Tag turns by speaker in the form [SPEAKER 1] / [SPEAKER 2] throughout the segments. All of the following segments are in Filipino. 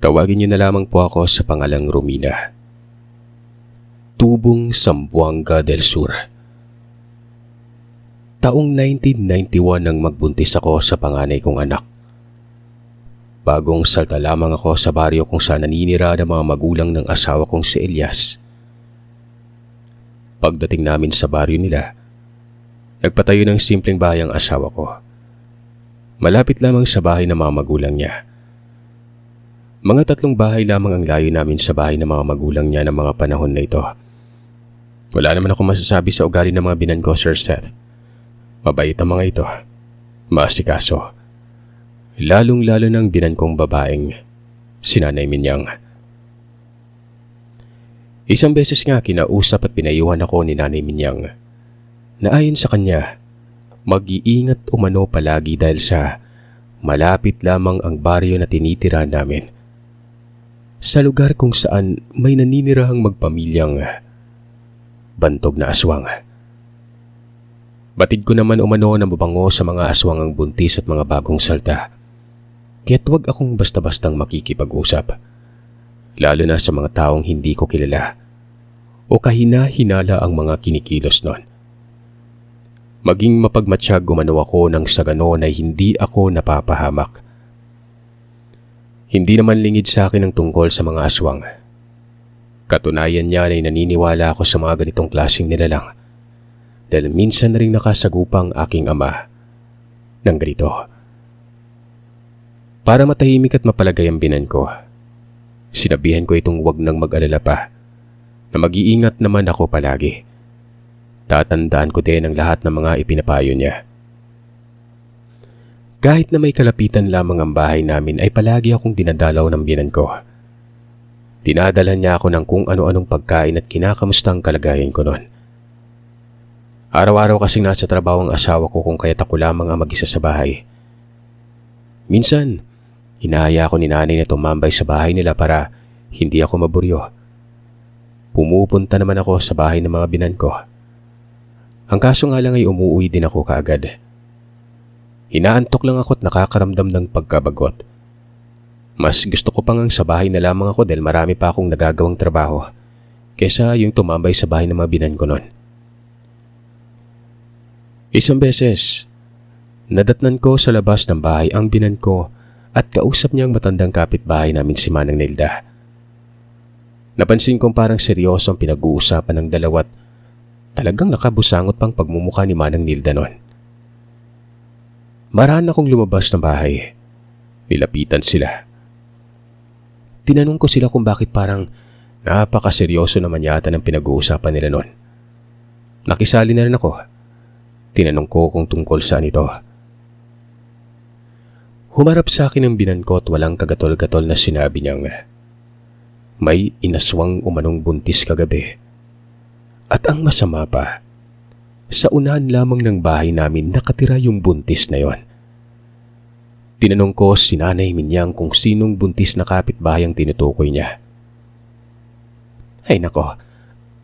[SPEAKER 1] Tawagin niyo na lamang po ako sa pangalang Romina. Tubong Zamboanga del Sur. Taong 1991 nang magbuntis ako sa panganay kong anak. Bagong salta lamang ako sa baryo kung saan naninira ng mga magulang ng asawa kong si Elias. Pagdating namin sa baryo nila, nagpatayo ng simpleng bahay ang asawa ko. Malapit lamang sa bahay ng mga magulang niya. Mga 3 bahay lamang ang layo namin sa bahay ng mga magulang niya ng mga panahon na ito. Wala naman ako masasabi sa ugali ng mga binan ko, Sir Seth. Mabait ang mga ito. Maasikaso. Lalong-lalo ng binan kong babaeng, si Nanay Minyang. Isang beses nga kinausap at pinayuhan ako ni Nanay Minyang na ayon sa kanya, mag-iingat umano palagi dahil sa malapit lamang ang baryo na tinitira namin. Sa lugar kung saan may naninirahang magpamilyang bantog na aswang. Batid ko naman umano na mabango sa mga aswangang buntis at mga bagong salta. Kaya't huwag akong basta-bastang makikipag-usap. Lalo na sa mga taong hindi ko kilala o kahina-hinala ang mga kinikilos nun. Maging mapagmatsyag umano ako nang sa ganon ay hindi ako napapahamak. Hindi naman lingid sa akin ang tungkol sa mga aswang. Katunayan niya ay naniniwala ako sa mga ganitong klaseng nilalang dahil minsan na rin nakasagupang aking ama ng ganito. Para matahimik at mapalagay ang binan ko, sinabihan ko itong wag nang mag-alala pa na mag-iingat naman ako palagi. Tatandaan ko din ang lahat ng mga ipinapayo niya. Kahit na may kalapitan lamang ang bahay namin ay palagi akong dinadalaw ng binan ko. Dinadala niya ako ng kung ano-anong pagkain at kinakamusta ang kalagayan ko noon. Araw-araw kasing nasa trabaho ang asawa ko kung kaya't ako lamang ang mag-isa sa bahay. Minsan, hinahaya ako ni nanay na tumambay sa bahay nila para hindi ako maburyo. Pumupunta naman ako sa bahay ng mga binan ko. Ang kaso nga lang ay umuwi din ako kaagad. Inaantok lang ako at nakakaramdam ng pagkabagot. Mas gusto ko pang sa bahay na lamang ako dahil marami pa akong nagagawang trabaho kesa yung tumambay sa bahay ng mga binan ko noon. Isang beses, nadatnan ko sa labas ng bahay ang binan ko at kausap niya ang matandang kapitbahay namin si Manang Nilda. Napansin kong parang seryoso ang pinag-uusapan ng dalawat talagang nakabusangot pang pagmumukha ni Manang Nilda noon. Marahan akong lumabas ng bahay. Nilapitan sila. Tinanong ko sila kung bakit parang napakaseryoso naman yata ng pinag-uusapan nila noon. Nakisali na rin ako. Tinanong ko kung tungkol saan ito. Humarap sa akin ang binan ko at walang kagatol-gatol na sinabi niyang may inaswang umanong buntis kagabi. At ang masama pa, sa unahan lamang ng bahay namin nakatira yung buntis na yon. Tinanong ko si Nanay Minyang kung sinong buntis na kapitbahay ang tinutukoy niya. Ay nako,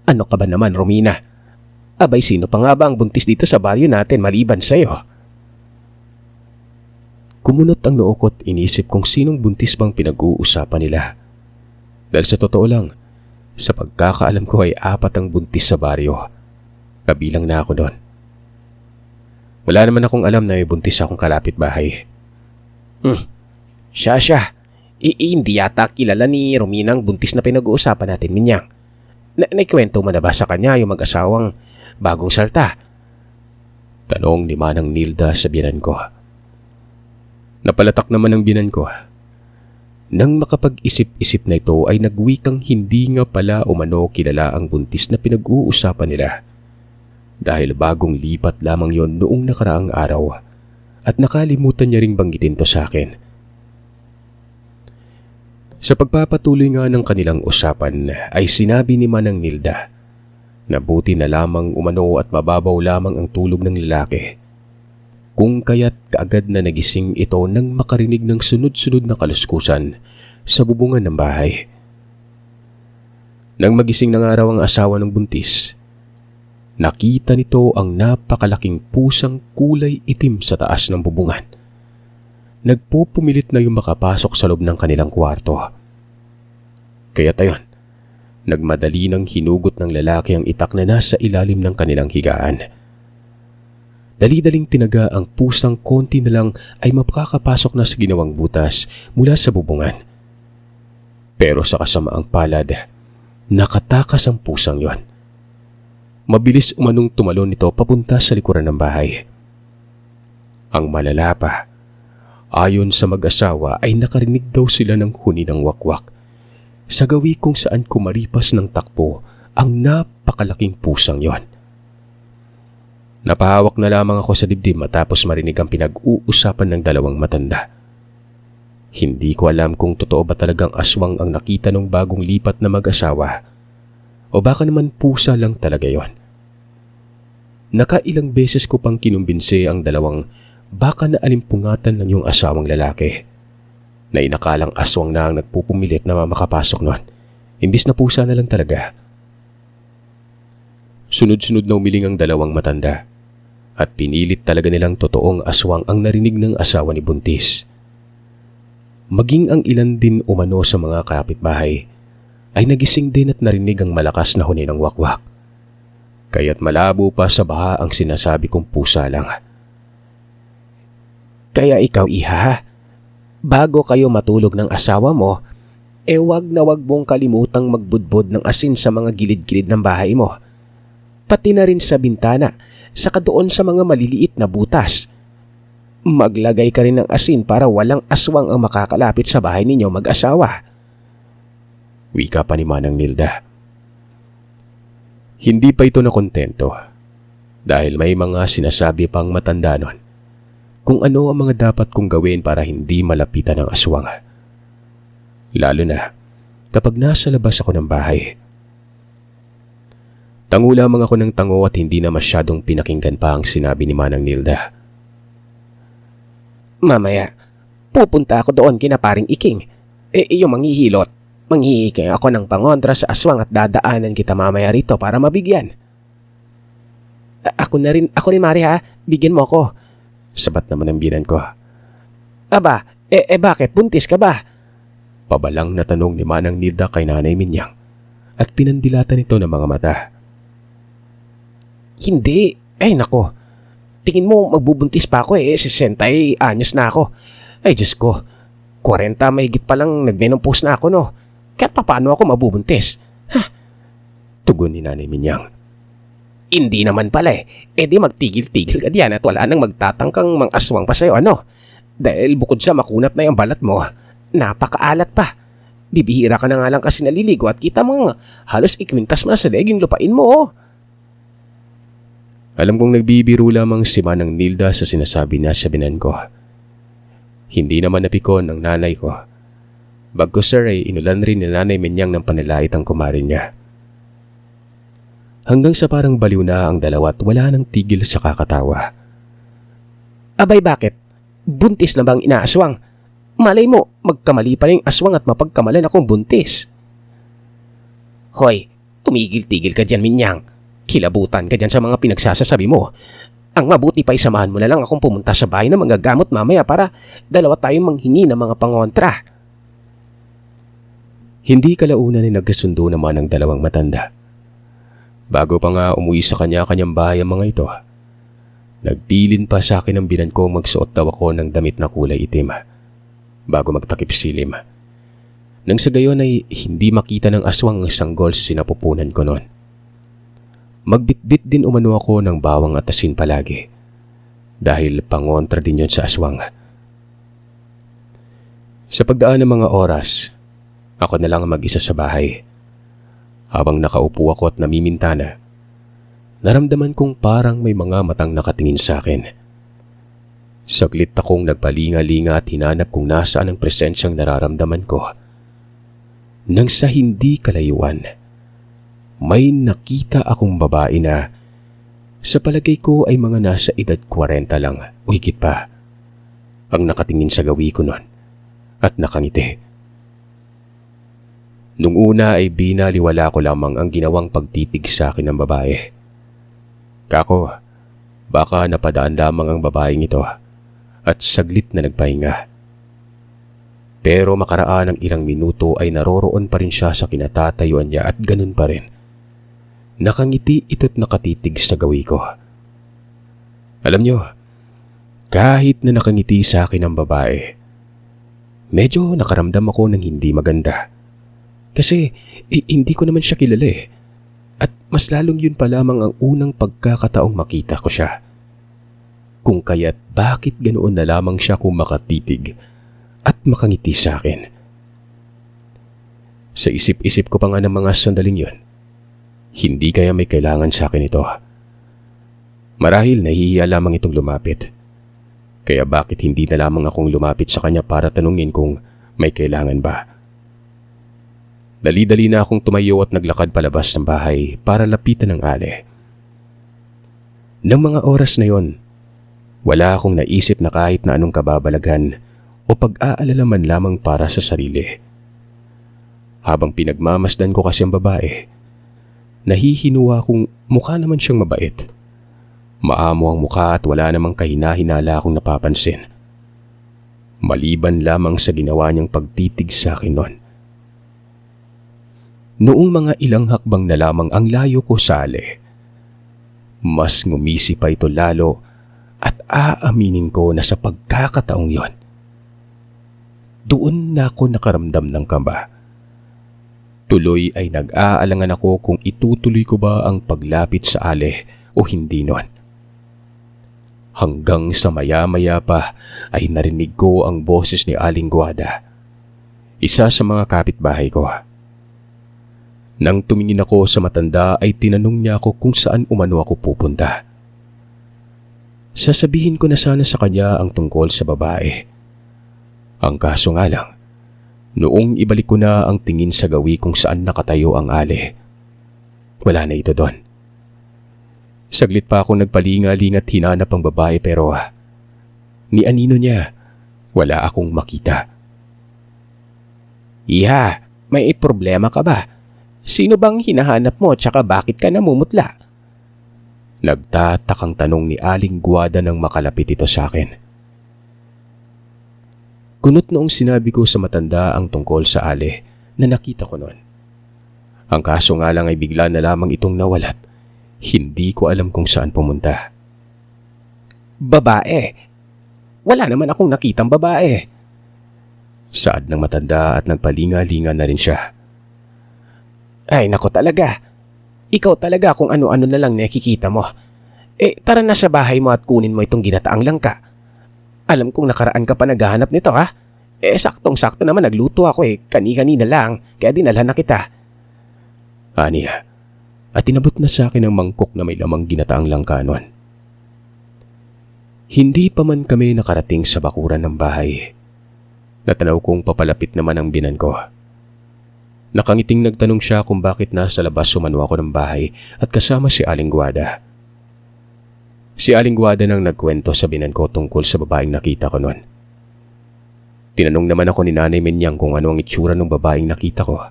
[SPEAKER 1] ano ka ba naman Romina? Abay sino pa nga ba ang buntis dito sa baryo natin maliban sa'yo? Kumunot ang noo ko at inisip kung sinong buntis bang pinag-uusapan nila. Dahil sa totoo lang, sa pagkakaalam ko ay 4 ang buntis sa baryo. Kabilang na ako doon. Wala naman akong alam na may buntis akong kalapit-bahay.
[SPEAKER 2] Siya. Hindi yata kilala ni Romina ang buntis na pinag-uusapan natin, Minyang. Naikwento mo na ba sa kanya yung mag-asawang bagong salta?
[SPEAKER 1] Tanong ni Manang Nilda sa binan ko. Napalatak naman ang binan ko. Nang makapag-isip-isip na ito ay nagwikang hindi nga pala umano kilala ang buntis na pinag-uusapan nila. Dahil bagong lipat lamang yon noong nakaraang araw at nakalimutan niya ring banggitin to sa akin. Sa pagpapatuloy nga ng kanilang usapan ay sinabi ni Manang Nilda na buti na lamang umano at mababaw lamang ang tulog ng lalaki. Kung kaya't kaagad na nagising ito nang makarinig ng sunod-sunod na kaluskusan sa bubungan ng bahay. Nang magising ng araw ang asawa ng buntis, nakita nito ang napakalaking pusang kulay itim sa taas ng bubungan. Nagpupumilit na yung makapasok sa loob ng kanilang kwarto. Kaya't ayon, nagmadali ng hinugot ng lalaki ang itak na nasa ilalim ng kanilang higaan. Dali-daling tinaga ang pusang konti na lang ay mapakakapasok na sa ginawang butas mula sa bubungan. Pero sa kasamaang palad, nakatakas ang pusang yon. Mabilis umanong tumalon nito papunta sa likuran ng bahay. Ang malala pa, ayon sa mag-asawa ay nakarinig daw sila ng huni ng wakwak sa gawi kung saan kumaripas ng takbo ang napakalaking pusang yon. Napahawak na lamang ako sa dibdib matapos marinig ang pinag-uusapan ng dalawang matanda. Hindi ko alam kung totoo ba talagang aswang ang nakita ng bagong lipat na mag-asawa o baka naman pusa lang talaga yon. Nakailang beses ko pang kinumbinse ang dalawang baka na alimpungatan ng yung asawang lalaki na inakalang aswang na ang nagpupumilit na makapasok nun, imbis na pusa na lang talaga. Sunod-sunod na umiling ang dalawang matanda at pinilit talaga nilang totoong aswang ang narinig ng asawa ni Buntis. Maging ang ilan din umano sa mga kapitbahay ay nagising din at narinig ang malakas na huni ng wakwak. Kaya't malabo pa sa baha ang sinasabi kong pusa lang.
[SPEAKER 2] Kaya ikaw, iha, bago kayo matulog ng asawa mo, wag na wag mong kalimutang magbudbod ng asin sa mga gilid-gilid ng bahay mo. Pati na rin sa bintana, saka doon sa mga maliliit na butas. Maglagay ka rin ng asin para walang aswang ang makakalapit sa bahay ninyo mag-asawa.
[SPEAKER 1] Wika pa ni Manang Nilda. Hindi pa ito nakontento dahil may mga sinasabi pang matanda nun kung ano ang mga dapat kong gawin para hindi malapitan ng aswang. Lalo na kapag nasa labas ako ng bahay. Tango lamang ako ng tango at hindi na masyadong pinakinggan pa ang sinabi ni Manang Nilda.
[SPEAKER 2] Mamaya, pupunta ako doon kina paring Iking. Yung manghihilot. Manghihingi ako ng pangontra sa aswang at dadaanan kita mamaya rito para mabigyan. Ako rin Mari ha, bigyan mo ako.
[SPEAKER 1] Sabat naman ang binan ko.
[SPEAKER 2] Aba, bakit? Buntis ka ba?
[SPEAKER 1] Pabalang na tanong ni Manang Nilda kay Nanay Minyang at pinandilatan ito ng mga mata.
[SPEAKER 2] Hindi. Ay nako. Tingin mo magbubuntis pa ako 60 anyos na ako. Ay Diyos ko. 40 mahigit pa lang nagmenopause na ako no. Kaya paano ako mabubuntis? Ha?
[SPEAKER 1] Tugon ni Nanay Minyang.
[SPEAKER 2] Hindi naman pala di magtigil-tigil ka diyan at wala nang magtatangkang mang aswang pa sa'yo ano. Dahil bukod sa makunat na yung balat mo, napakaalat pa. Bibihira ka na nga lang kasi naliligo at kita mo halos ikwintas mo na sa leeg yung lupain mo oh.
[SPEAKER 1] Alam kong nagbibiro lamang si Manang Nilda sa sinasabi niya sa binan ko. Hindi naman napikon ng nanay ko. Bagko sir ay inulan rin ni Nanay Minyang ng panalait ang kumari niya. Hanggang sa parang baliw na ang dalawa at wala nang tigil sa kakatawa.
[SPEAKER 2] Abay bakit? Buntis na bang inaaswang? Malay mo, magkamali pa rin aswang at mapagkamalan akong buntis. Hoy, tumigil-tigil ka dyan Minyang. Kilabutan ka dyan sa mga pinagsasasabi mo. Ang mabuti pa isamahan mo na lang akong pumunta sa bahay ng mga gamot mamaya para dalawa tayong manghingi ng mga pangontra.
[SPEAKER 1] Hindi kalaunan ay nagkasundo naman ang dalawang matanda. Bago pa nga umuwi sa kanya-kanyang bahay ang mga ito, nagbilin pa sa akin ang binan kong magsuot daw ako ng damit na kulay itim bago magtakip silim. Nang sa gayon ay hindi makita ng aswang ang sanggol sa sinapupunan ko noon. Magbitbit din umano ako ng bawang at asin palagi dahil pangontra din yon sa aswang. Sa pagdaan ng mga oras, ako na lang mag-isa sa bahay. Habang nakaupo ako at namimintana, naramdaman kong parang may mga matang nakatingin sa akin. Saglit akong nagpalinga-linga at hinanap kung nasaan ang presensyang nararamdaman ko. Nang sa hindi kalayuan, may nakita akong babae na sa palagay ko ay mga nasa edad 40 lang o higit pa ang nakatingin sa gawi ko noon at nakangiti. Nung una ay binaliwala ko lamang ang ginawang pagtitig sa akin ng babae. Kako, baka napadaan lamang ang babaeng ito at saglit na nagpahinga. Pero makaraan ng ilang minuto ay naroroon pa rin siya sa kinatatayuan niya at ganun pa rin. Nakangiti ito't nakatitig sa gawi ko. Alam niyo, kahit na nakangiti sa akin ang babae, medyo nakaramdam ako ng hindi maganda. Kasi hindi ko naman siya kilala eh. At mas lalong yun pa lamang ang unang pagkakataong makita ko siya. Kung kaya't bakit ganoon na lamang siya kung makatitig at makangiti sa akin. Sa isip-isip ko pa nga ng mga sandaling yun, hindi kaya may kailangan sa akin ito. Marahil nahihiya lamang itong lumapit. Kaya bakit hindi na lamang akong lumapit sa kanya para tanungin kung may kailangan ba? Dali-dali na akong tumayo at naglakad palabas ng bahay para lapitan ng Ale. Nang mga oras na yon, wala akong naisip na kahit na anong kababalagan o pag-aalala man lamang para sa sarili. Habang pinagmamasdan ko kasi ang babae, nahihinuwa kung mukha naman siyang mabait. Maamo ang mukha at wala namang kahina-hinala akong napapansin. Maliban lamang sa ginawa niyang pagtitig sa akin noon. Noong mga ilang hakbang na lamang ang layo ko sa Ale, mas ngumisi pa ito lalo at aaminin ko na sa pagkakataong yon, doon na ako nakaramdam ng kaba. Tuloy ay nag-aalangan ako kung itutuloy ko ba ang paglapit sa Ale o hindi noon. Hanggang sa maya-maya pa ay narinig ko ang boses ni Aling Guada, isa sa mga kapitbahay ko. Nang tumingin ako sa matanda ay tinanong niya ako kung saan umano ako pupunta. Sasabihin ko na sana sa kanya ang tungkol sa babae. Ang kaso nga lang, noong ibalik ko na ang tingin sa gawi kung saan nakatayo ang Ale, wala na ito doon. Saglit pa ako nagpalingaling at hinanap ang babae pero ni anino niya, wala akong makita. Iha, may problema ka ba? Sino bang hinahanap mo tsaka bakit ka namumutla? Nagtatakang tanong ni Aling Guada nang makalapit ito sa akin. Kunot noong sinabi ko sa matanda ang tungkol sa Ale na nakita ko noon. Ang kaso nga lang ay bigla na lamang itong nawalat. Hindi ko alam kung saan pumunta. Babae? Wala naman akong nakitang babae. Saad ng matanda at nagpalinga-linga na rin siya. Ay nako talaga. Ikaw talaga kung ano-ano na lang nakikita mo. Tara na sa bahay mo at kunin mo itong ginataang langka. Alam kong nakaraan ka pa naghahanap nito ha. Saktong-sakto naman nagluto ako kani-kanina lang kaya dinalhan na kita. Aniya, at inabot na sa akin ang mangkok na may lamang ginataang langka noon. Hindi pa man kami nakarating sa bakuran ng bahay. Natanaw kong papalapit naman ang binan ko. Nakangiting nagtanong siya kung bakit nasa labas sumano ako ng bahay at kasama si Aling Guada. Si Aling Guada nang nagkwento sa binan ko tungkol sa babaeng nakita ko noon. Tinanong naman ako ni Nanay Menyang kung ano ang itsura ng babaeng nakita ko.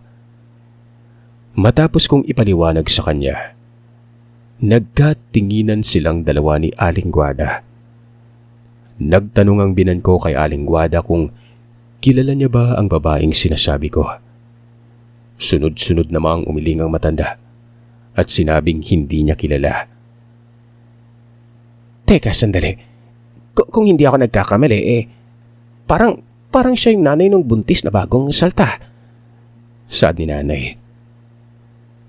[SPEAKER 1] Matapos kong ipaliwanag sa kanya, nagkatinginan silang dalawa ni Aling Guada. Nagtanong ang binan ko kay Aling Guada kung kilala niya ba ang babaeng sinasabi ko. Sunod-sunod namang umiling ang matanda at sinabing hindi niya kilala. Teka, sandali. Kung hindi ako nagkakamali, parang siya yung nanay ng buntis na bagong salta. Saad ni Nanay.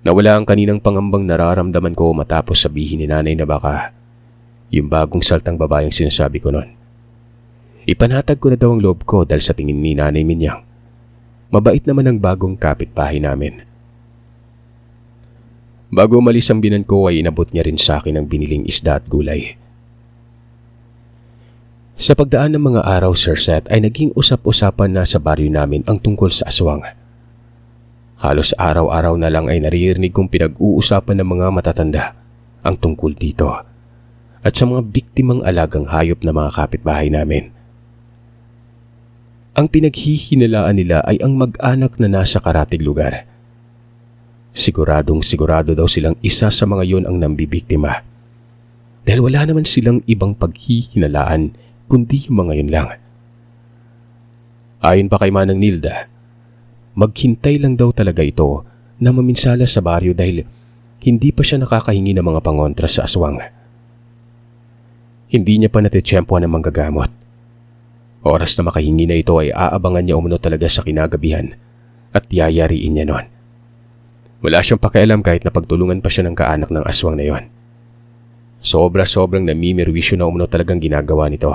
[SPEAKER 1] Nawala ang kaninang pangambang nararamdaman ko matapos sabihin ni Nanay na baka yung bagong saltang babaeng sinasabi ko noon. Ipanatag ko na daw ang loob ko dahil sa tingin ni Nanay Minyang. Mabait naman ang bagong kapitbahay namin. Bago umalis ang binan ko ay inabot niya rin sa akin ang biniling isda at gulay. Sa pagdaan ng mga araw, Sir Seth, ay naging usap-usapan na sa baryo namin ang tungkol sa aswang. Halos araw-araw na lang ay naririnig kong pinag-uusapan ng mga matatanda ang tungkol dito at sa mga biktimang alagang hayop na mga kapitbahay namin. Ang pinaghihinalaan nila ay ang mag-anak na nasa karatig lugar. Siguradong sigurado daw silang isa sa mga yon ang nambibiktima. Dahil wala naman silang ibang paghihinalaan kundi yung mga yun lang. Ayon pa kay Manang Nilda, maghintay lang daw talaga ito na maminsala sa baryo dahil hindi pa siya nakakahingi ng mga pangontra sa aswang. Hindi niya pa natitsyempohan ng manggagamot. Oras na makahingi na ito ay aabangan niya umano talaga sa kinagabihan at yayariin niya nun. Wala siyang pakialam kahit na pagtulungan pa siya ng kaanak ng aswang na yon. Sobra-sobrang namimirwisyo na umano talagang ginagawa nito.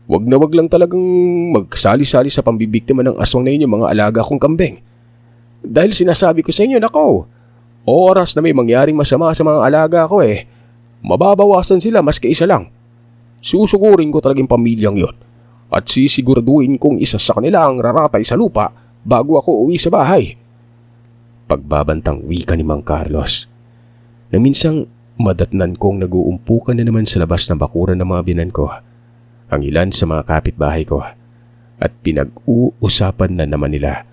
[SPEAKER 1] Wag na wag lang talagang magsali-sali sa pambibiktima ng aswang na yun yung mga alaga kong kambing. Dahil sinasabi ko sa inyo, nako, oras na may mangyaring masama sa mga alaga ko mababawasan sila maski isa lang. Susukurin ko talagang pamilyang yon at sisiguraduhin kong isa sa kanila ang raratay sa lupa bago ako uwi sa bahay. Pagbabantang wika ni Mang Carlos, na minsang madatnan kong nag-uumpukan na naman sa labas ng bakuran ng mga binan ko ang ilan sa mga kapitbahay ko at pinag-uusapan na naman nila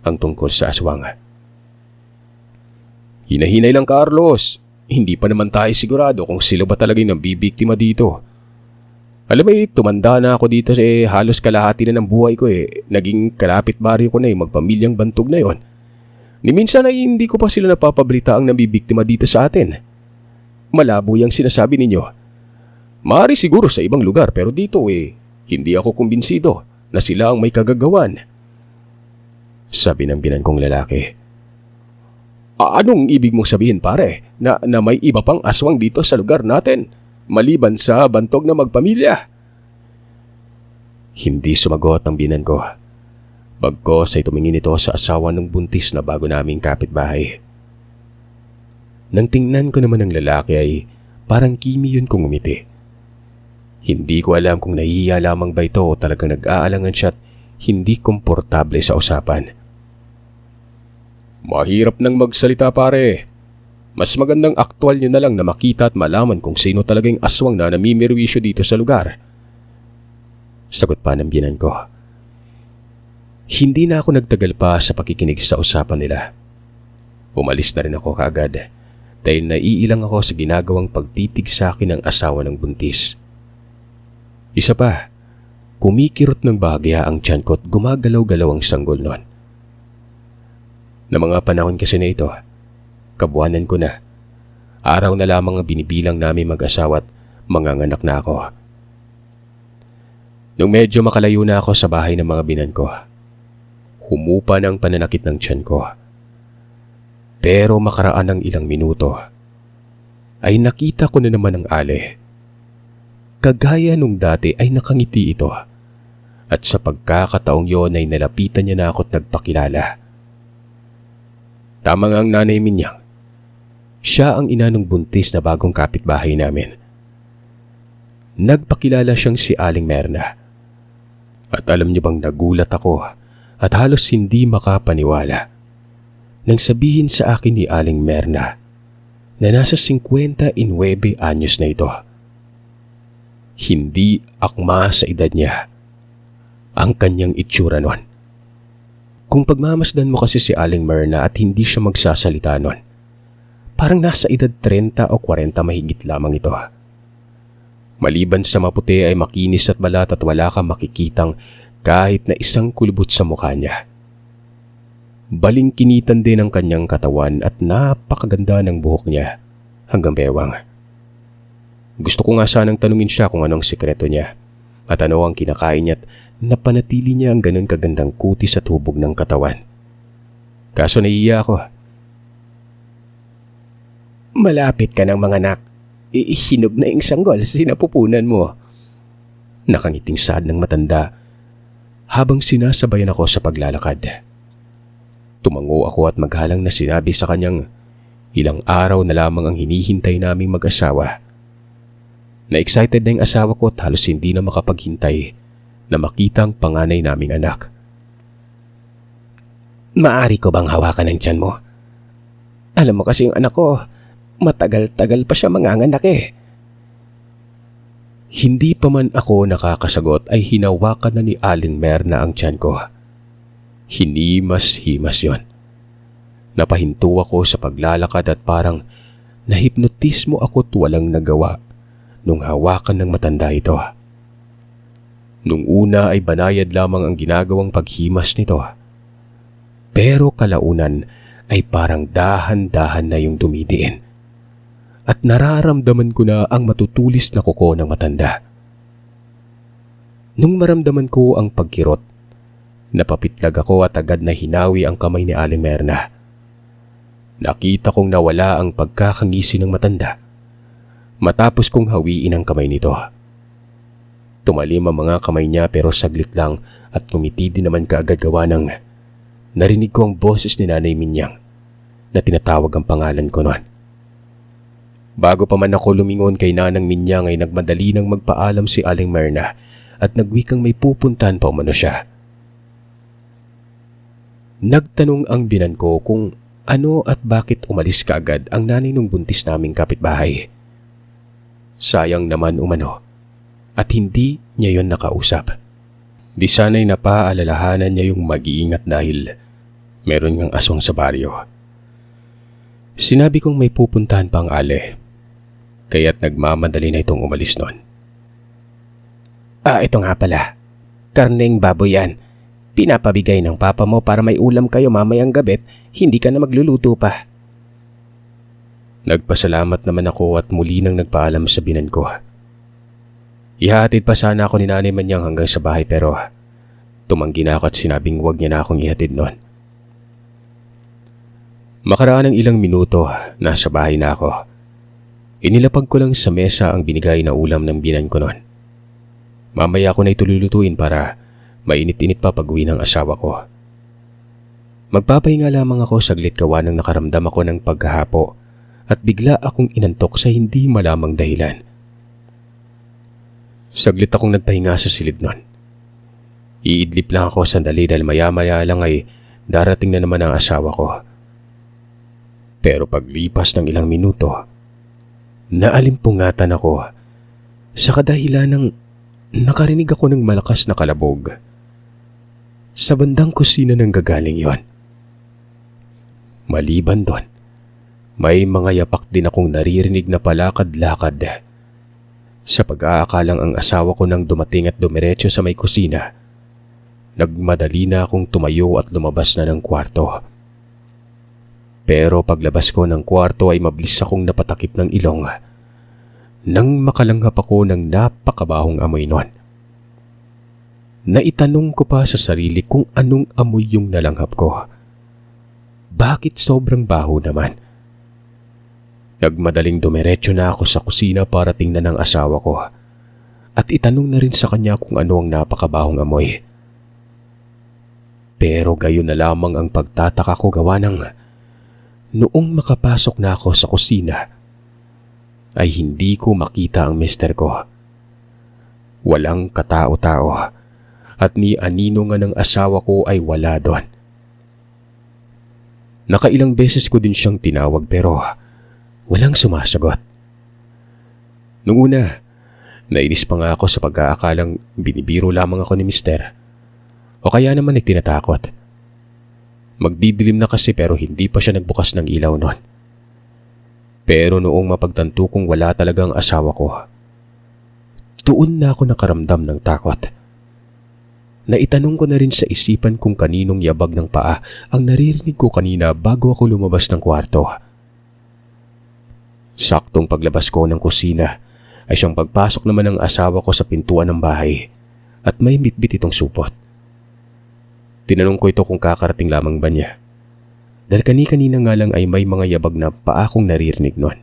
[SPEAKER 1] ang tungkol sa aswang. Hinahinay lang, Carlos. Hindi pa naman tayo sigurado kung sila ba talaga yung nabibiktima dito. Alam mo tumanda na ako dito halos kalahati na ng buhay ko Naging kalapit baryo ko na magpamilyang bantog na yon. Ni minsan ay hindi ko pa sila napapabalita ang nabibiktima dito sa atin. Malabo yung sinasabi ninyo. Maaari siguro sa ibang lugar pero dito hindi ako kumbinsido na sila ang may kagagawan. Sabi ng binan kong lalaki. Anong ibig mong sabihin pare? Na may iba pang aswang dito sa lugar natin? Maliban sa bantog na magpamilya? Hindi sumagot ang binan ko. Bagkos ay tumingin ito sa asawa ng buntis na bago naming kapitbahay. Nang tingnan ko naman ang lalaki ay parang kimi yun kung umiti. Hindi ko alam kung nahihiya lamang ba ito o talagang nag-aalangan siya at hindi komportable sa usapan. Mahirap nang magsalita pare. Mas magandang aktwal nyo na lang na makita at malaman kung sino talagang aswang na namimirwisyo dito sa lugar. Sagot pa ng binan ko. Hindi na ako nagtagal pa sa pakikinig sa usapan nila. Umalis na rin ako kaagad dahil naiilang ako sa ginagawang pagtitig sa akin ng asawa ng buntis. Isa pa, kumikirot ng bahagya ang tiyan ko at gumagalaw-galaw ang sanggol nun. Na mga panahon kasi na ito, kabuanan ko na. Araw na lamang ang binibilang namin mag-asawa at manganganak na ako. Nung medyo makalayo na ako sa bahay ng mga binan ko, humupa na ang pananakit ng tiyan ko. Pero makaraan ng ilang minuto, ay nakita ko na naman ang ale. Kagaya nung dati ay nakangiti ito at sa pagkakataong yon ay nalapitan niya na ako at nagpakilala. Tama nga ang nanay Minyang. Siya ang ina ng buntis na bagong kapitbahay namin. Nagpakilala siyang si Aling Merna. At alam niyo bang nagulat ako at halos hindi makapaniwala nang sabihin sa akin ni Aling Merna na nasa 59 anyos na ito. Hindi akma sa edad niya ang kanyang itsura nun. Kung pagmamasdan mo kasi si Aling Merna at hindi siya magsasalita nun, parang nasa edad 30 o 40 mahigit lamang ito. Maliban sa maputi ay makinis at balat at wala kang makikitang kahit na isang kulubot sa mukha niya. Balingkinitan din ang kanyang katawan at napakaganda ng buhok niya hanggang bewang. Gusto ko nga sanang tanungin siya kung anong sikreto niya at ano ang kinakain niya at napanatili niya ang ganun kagandang kutis at hubog ng katawan. Kaso naiiya ako. Malapit ka ng mga anak. Ihinog na yung sanggol sa sinapupunan mo. Nakangiting sad ng matanda habang sinasabayan ako sa paglalakad. Tumango ako at maghalang na sinabi sa kanyang ilang araw na lamang ang hinihintay naming mag-asawa. Na-excited na yung asawa ko at halos hindi na makapaghintay na makita ang panganay naming anak. Maari ko bang hawakan ang tiyan mo? Alam mo kasi yung anak ko, matagal-tagal pa siya manganganak Hindi pa man ako nakakasagot ay hinawakan na ni Aling Merna ang tiyan ko. Hinimas-himas yon. Napahinto ako sa paglalakad at parang nahipnotismo ako at walang nagawa nung hawakan ng matanda ito. Nung una ay banayad lamang ang ginagawang paghimas nito. Pero kalaunan ay parang dahan-dahan na yung dumidiin. At nararamdaman ko na ang matutulis na kuko ng matanda. Nung maramdaman ko ang pagkirot, napapitlag ako at agad na hinawi ang kamay ni Aling Merna. Nakita kong nawala ang pagkakangisi ng matanda matapos kong hawiin ang kamay nito. Tumalim ang mga kamay niya pero saglit lang at kumiti din naman kaagad gawa ng narinig ko ang boses ni Nanay Minyang na tinatawag ang pangalan ko noon. Bago pa man ako lumingon kay Nanang Minyang ay nagmadali nang magpaalam si Aling Merna at nagwikang may pupuntahan pa umano siya. Nagtanong ang binan ko kung ano at bakit umalis kaagad ang nanay ng buntis naming kapitbahay. Sayang naman umano at hindi niya yon nakausap. Di sana'y napaalalahanan niya yung mag-iingat dahil meron ngang aswang sa baryo. Sinabi kong may pupuntahan pang Ale, kaya't nagmamadali na itong umalis noon.
[SPEAKER 2] Ito nga pala. Karneng baboy yan. Pinapabigay ng papa mo para may ulam kayo mamayang gabi't hindi ka na magluluto pa.
[SPEAKER 1] Nagpasalamat naman ako at muli nang nagpaalam sa binan ko. Ihatid pa sana ako ni Nanay Manyang hanggang sa bahay pero tumanggi na ako at sinabing huwag niya na akong ihatid noon. Makaraan ng ilang minuto, nasa bahay na ako. Inilapag ko lang sa mesa ang binigay na ulam ng binan ko noon. Mamaya ko na ito lulutuin para mainit-init pa pag-uwi ng asawa ko. Magpapahinga lamang ako saglit gawa nang nakaramdam ako ng paghahapo at bigla akong inantok sa hindi malamang dahilan. Saglit akong nagpahinga sa silid nun. Iidlip lang ako sandali dahil maya-maya lang ay darating na naman ang asawa ko. Pero paglipas ng ilang minuto, naalimpungatan ako sa kadahilan ng nakarinig ako ng malakas na kalabog. Sa bandang kusina nang gagaling yon. Maliban doon, may mga yapak din akong naririnig na palakad-lakad. Sa pag-aakalang ang asawa ko nang dumating at dumiretso sa may kusina, nagmadali na akong tumayo at lumabas na ng kwarto. Pero paglabas ko ng kwarto ay mabilis akong napatakip ng ilong nang makalanghap ako ng napakabahong amoy nun. Naitanong ko pa sa sarili kung anong amoy yung nalanghap ko. Bakit sobrang baho naman? Nagmadaling dumiretso na ako sa kusina para tingnan ang asawa ko at itanong na rin sa kanya kung ano ang napakabahong amoy. Pero gayon na lamang ang pagtataka ko gawa ng noong makapasok na ako sa kusina ay hindi ko makita ang mister ko. Walang katao-tao at ni anino nga ng asawa ko ay wala doon. Nakailang beses ko din siyang tinawag pero walang sumasagot. Nung una, nainis pa nga ako sa pag-aakalang binibiro lamang ako ni mister. O kaya naman ay tinatakot. Magdidilim na kasi pero hindi pa siya nagbukas ng ilaw noon. Pero noong mapagtanto kong wala talagang asawa ko, doon na ako nakaramdam ng takot. Naitanong ko na rin sa isipan kung kaninong yabag ng paa ang naririnig ko kanina bago ako lumabas ng kwarto. Saktong paglabas ko ng kusina ay siyang pagpasok naman ng asawa ko sa pintuan ng bahay at may bitbit itong supot. Tinanong ko ito kung kakarating lamang ba niya. Dahil kani-kanina nga lang ay may mga yabag na paa kong naririnig noon.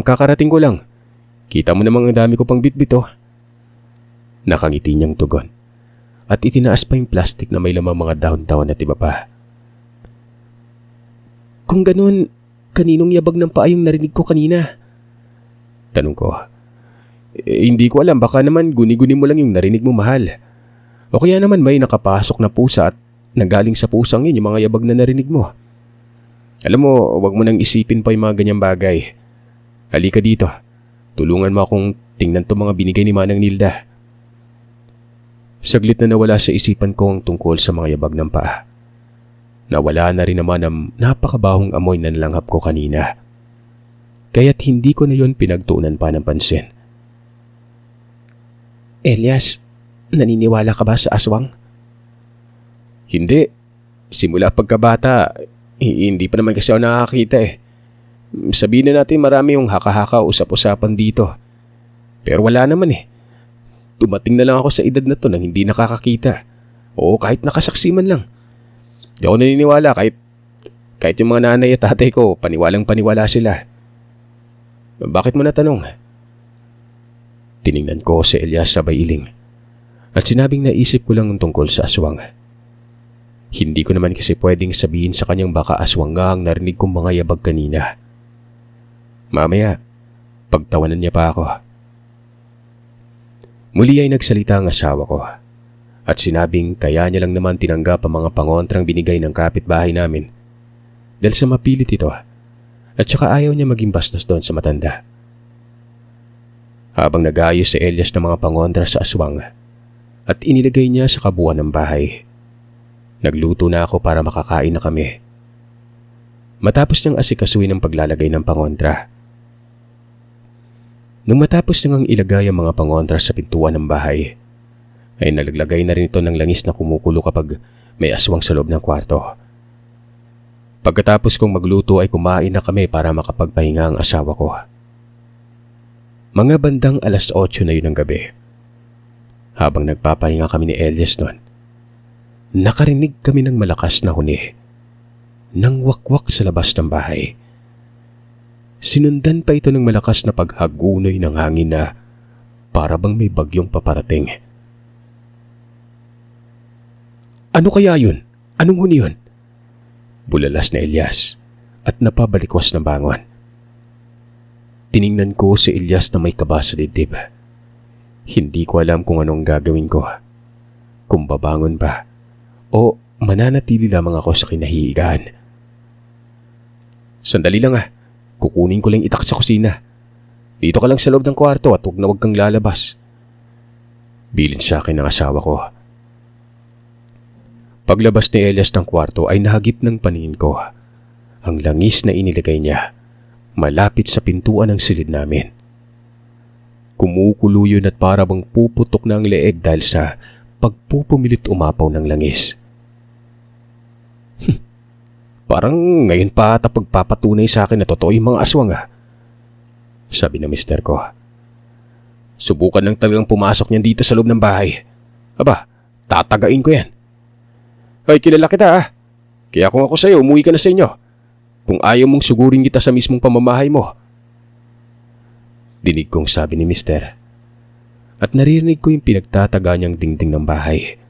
[SPEAKER 1] Kakarating ko lang. Kita mo namang ang dami ko pang bitbit oh. Nakangiti niyang tugon. At itinaas pa yung plastic na may lamang mga dahon-dahon at iba pa.
[SPEAKER 2] Kung ganun, kaninong yabag ng paa yung narinig ko kanina?
[SPEAKER 1] Tanong ko. Hindi ko alam, baka naman guni-guni mo lang yung narinig mo, mahal. O kaya naman may nakapasok na pusa at nagaling sa pusang yun yung mga yabag na narinig mo. Alam mo, wag mo nang isipin pa yung mga ganyang bagay. Halika dito. Tulungan mo akong tingnan to mga binigay ni Manang Nilda. Saglit na nawala sa isipan ko ang tungkol sa mga yabag ng paa. Nawala na rin naman ang napakabahong amoy na nalanghap ko kanina. Kaya't hindi ko na yon pinagtuunan pa ng pansin.
[SPEAKER 2] Elias, naniniwala ka ba sa aswang?
[SPEAKER 1] Hindi. Simula pagkabata, hindi pa naman kasi ako nakakita eh. Sabihin na natin marami yung haka-haka usap-usapan dito. Pero wala naman eh. Dumating na lang ako sa edad na to nang hindi nakakakita. Oo, kahit nakasaksi man lang. Di ako naniniwala kahit yung mga nanay at tatay ko, paniwalang paniwala sila. Bakit mo natanong? Tiningnan ko si Elias sabay iling at sinabing naisip ko lang tungkol sa aswang. Hindi ko naman kasi pwedeng sabihin sa kanyang baka aswang nga ang narinig kong mga yabag kanina. Mamaya, pagtawanan niya pa ako. Muli ay nagsalita ang asawa ko at sinabing kaya niya lang naman tinanggap ang mga pangontrang binigay ng kapitbahay namin dahil sa mapilit ito at saka ayaw niya maging bastos doon sa matanda. Habang nag-ayos si Elias ng mga pangontra sa aswang at inilagay niya sa kabuuan ng bahay, nagluto na ako para makakain na kami. Matapos niyang asikasuhin ang paglalagay ng pangontra. Nung matapos niyang ilagay ang mga pangontra sa pintuan ng bahay, ay nalaglagay na rin ito ng langis na kumukulo kapag may aswang sa loob ng kwarto. Pagkatapos kong magluto ay kumain na kami para makapagpahinga ang asawa ko. Mga bandang 8:00 na yun ng gabi. Habang nagpapahinga kami ni Elias noon, nakarinig kami ng malakas na huni ng wakwak sa labas ng bahay. Sinundan pa ito ng malakas na paghagunoy ng hangin na para bang may bagyong paparating. Ano kaya yun? Anong huni yun? Bulalas na Elias at napabalikwas na bangon. Tiningnan ko si Elias na may kaba sa dibdib. Hindi ko alam kung anong gagawin ko. Kung babangon ba o mananatili lamang ako sa kinahihigaan. Sandali lang kukunin ko lang itak sa kusina. Dito ka lang sa loob ng kwarto at huwag kang lalabas. Bilin sa akin ng asawa ko. Paglabas ni Elias ng kwarto ay nahagip ng paningin ko ang langis na inilagay niya malapit sa pintuan ng silid namin. Kumukulo yun at para bang puputok na ang leeg dahil sa pagpupumilit umapaw ng langis. Parang ngayon pa ata pagpapatunay sa akin na totoo yung mga aswang sabi ng mister ko. Subukan lang talagang pumasok niyan dito sa loob ng bahay. Aba, tatagain ko yan. Hoy, kilala kita Kaya kung ako sa'yo, umuwi ka na sa inyo. Kung ayaw mong sugurin kita sa mismong pamamahay mo. Dinig kong sabi ni mister. At naririnig ko yung pinagtataga niyang dingding ng bahay.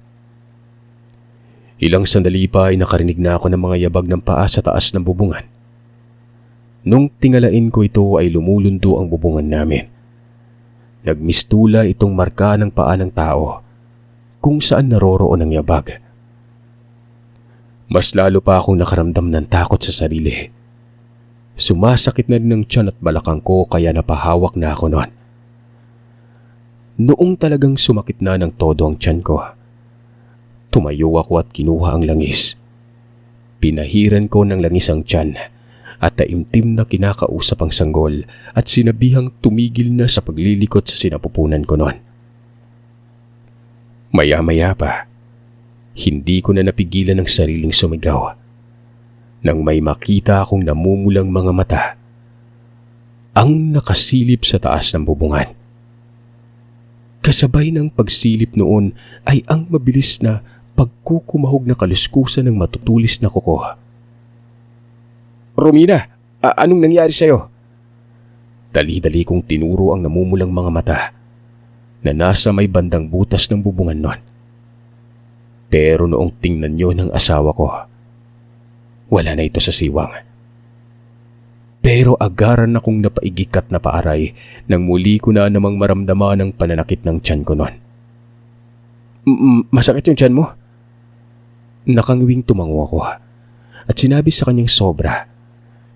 [SPEAKER 1] Ilang sandali pa ay nakarinig na ako ng mga yabag ng paa sa taas ng bubungan. Nung tingalain ko ito ay lumulundo ang bubungan namin. Nagmistula itong marka ng paa ng tao kung saan naroroon ang yabag. Mas lalo pa akong nakaramdam ng takot sa sarili. Sumasakit na rin ang tiyan at balakang ko kaya napahawak na ako noon. Noong talagang sumakit na ng todo ang tiyan ko, tumayo ako at kinuha ang langis. Pinahiran ko ng langis ang tiyan at taimtim na kinakausap ang sanggol at sinabihang tumigil na sa paglilikot sa sinapupunan ko noon. Maya-maya pa, hindi ko na napigilan ang sariling sumigaw nang may makita akong namumulang mga mata ang nakasilip sa taas ng bubungan. Kasabay ng pagsilip noon ay ang mabilis na pagkukumahog na kaluskusan ng matutulis na kuko. Romina, anong nangyari sa'yo? Dali-dali kong tinuro ang namumulang mga mata na nasa may bandang butas ng bubungan noon. Pero noong tingnan niyo ng asawa ko, wala na ito sa siwang. Pero agaran akong napaigik at napaaray nang muli ko na namang maramdaman ang pananakit ng tiyan ko noon. Masakit yung tiyan mo? Nakangwing tumango ako at sinabi sa kanyang sobra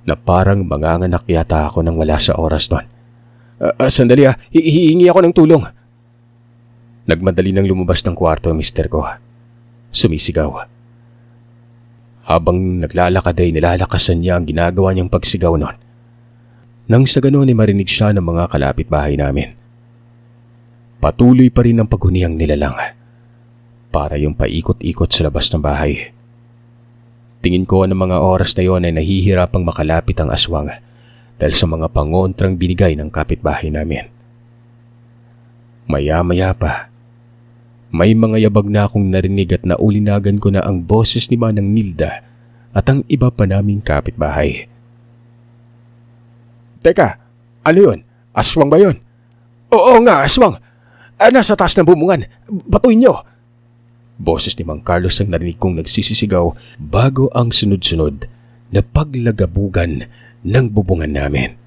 [SPEAKER 1] na parang manganganak yata ako nang wala sa oras noon. Sandali hihingi ako ng tulong. Nagmadali nang lumabas ng kwarto ang mister ko. Sumisigaw. Habang naglalakad ay nilalakasan niya ang ginagawa niyang pagsigaw noon. Nang sa ganoon ay marinig siya ng mga kalapit bahay namin. Patuloy pa rin ang paghunihang nilalang para yung paikot-ikot sa labas ng bahay. Tingin ko ng mga oras na yon ay nahihirapang makalapit ang aswang dahil sa mga pangontrang binigay ng kapitbahay namin. Maya-maya pa, may mga yabag na akong narinig at naulinagan ko na ang boses ni Manang Nilda at ang iba pa naming kapitbahay. Teka, ano yun? Aswang ba yun? Oo nga, aswang. Nasa taas ng bumungan. Batuin nyo. Boses ni Mang Carlos ang narinig kong nagsisisigaw bago ang sunod-sunod na paglagabugan ng bubungan namin.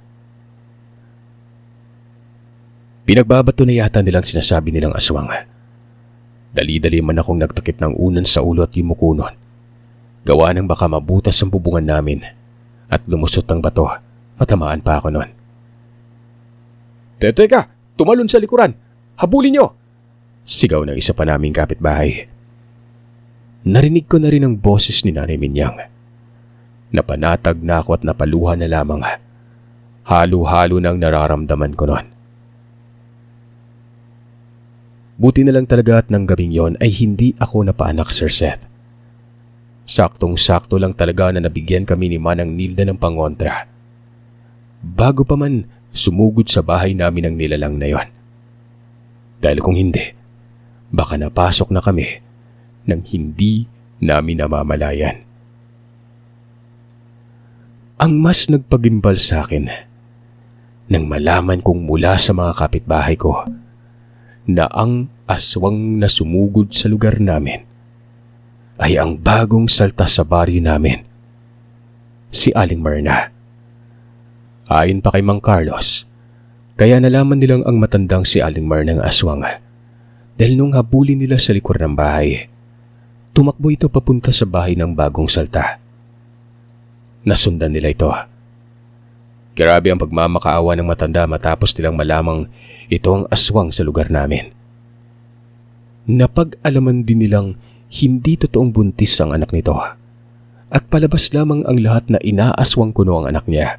[SPEAKER 1] Pinagbabato na yata nilang sinasabi nilang aswang. Dali-dali man akong nagtakip ng unan sa ulo at yumuko nun. Gawa ng baka mabutas ang bubungan namin at lumusot ang bato. Matamaan pa ako nun. Teka, tumalon sa likuran. Habulin nyo! Sigaw ng isa pa naming kapitbahay. Narinig ko na rin ang boses ni Nanay Minyang. Napanatag na ako at napaluha na lamang. Halo-halo na ang nararamdaman ko noon. Buti na lang talaga at ng gabing yon ay hindi ako napaanak, Sir Seth. Saktong-sakto lang talaga na nabigyan kami ni Manang Nilda ng pangontra. Bago pa man sumugod sa bahay namin ang nilalang na yon. Dahil kung hindi, baka napasok na kami nang hindi namin namamalayan. Ang mas nagpagimbal sa akin nang malaman kong mula sa mga kapitbahay ko na ang aswang na sumugod sa lugar namin ay ang bagong salta sa baryo namin, si Aling Myrna. Ayon pa kay Mang Carlos, kaya nalaman nilang ang matandang si Aling Myrna ng aswang dahil nung habulin nila sa likod ng bahay, tumakbo ito papunta sa bahay ng bagong salta. Nasundan nila ito. Grabe ang pagmamakaawa ng matanda matapos nilang malamang ito ang aswang sa lugar namin. Napag-alaman din nilang hindi totoong buntis ang anak nito at palabas lamang ang lahat na inaaswang kuno ang anak niya.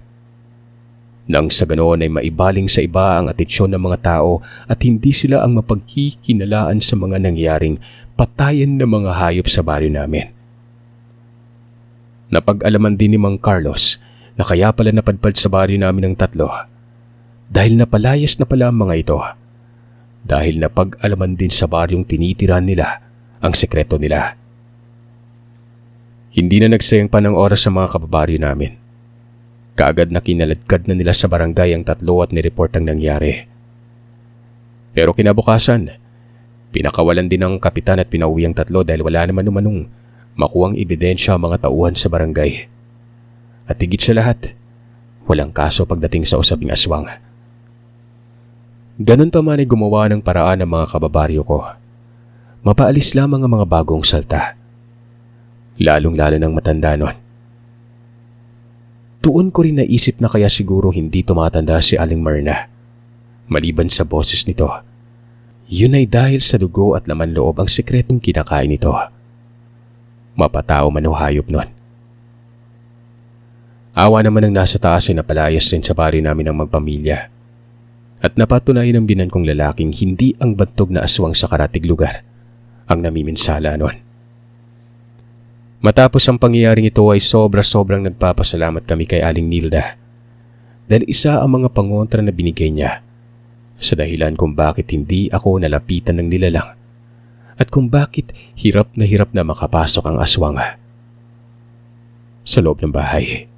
[SPEAKER 1] Nang sa ganoon ay maibaling sa iba ang atensyon ng mga tao at hindi sila ang mapaghihinalaan sa mga nangyaring patayan ng mga hayop sa baryo namin. Napag-alaman din ni Mang Carlos na kaya pala napadpad sa baryo namin ng tatlo dahil napalayas na pala ang mga ito. Dahil napag-alaman din sa baryong tinitiran nila ang sekreto nila. Hindi na nagsayang pa ng oras sa mga kababaryo namin. Kaagad na kinaladkad na nila sa barangay ang tatlo at nireport ang nangyari. Pero kinabukasan, pinakawalan din ng kapitan at pinauwi ang tatlo dahil wala naman umanong makuwang ebidensya ang mga tauhan sa barangay. At higit sa lahat, walang kaso pagdating sa usaping aswang. Ganun pa man ay gumawa ng paraan ng mga kababaryo ko. Mapaalis lamang ang mga bagong salta. Lalong-lalo ng matanda nun. Tuon ko rin naisip na kaya siguro hindi tumatanda si Aling Myrna. Maliban sa boses nito, yun ay dahil sa dugo at laman loob ang sekretong kinakain nito. Mapatao man o hayop nun. Awa naman ang nasa taas ay napalayas rin sa baryo namin ng magpamilya. At napatunayan ng binan kong lalaking hindi ang bantog na aswang sa karatig lugar ang namiminsala nun. Matapos ang pangyayaring ito ay sobra-sobrang nagpapasalamat kami kay Aling Nilda dahil isa ang mga pangontra na binigay niya sa dahilan kung bakit hindi ako nalapitan ng nilalang at kung bakit hirap na makapasok ang aswang sa loob ng bahay.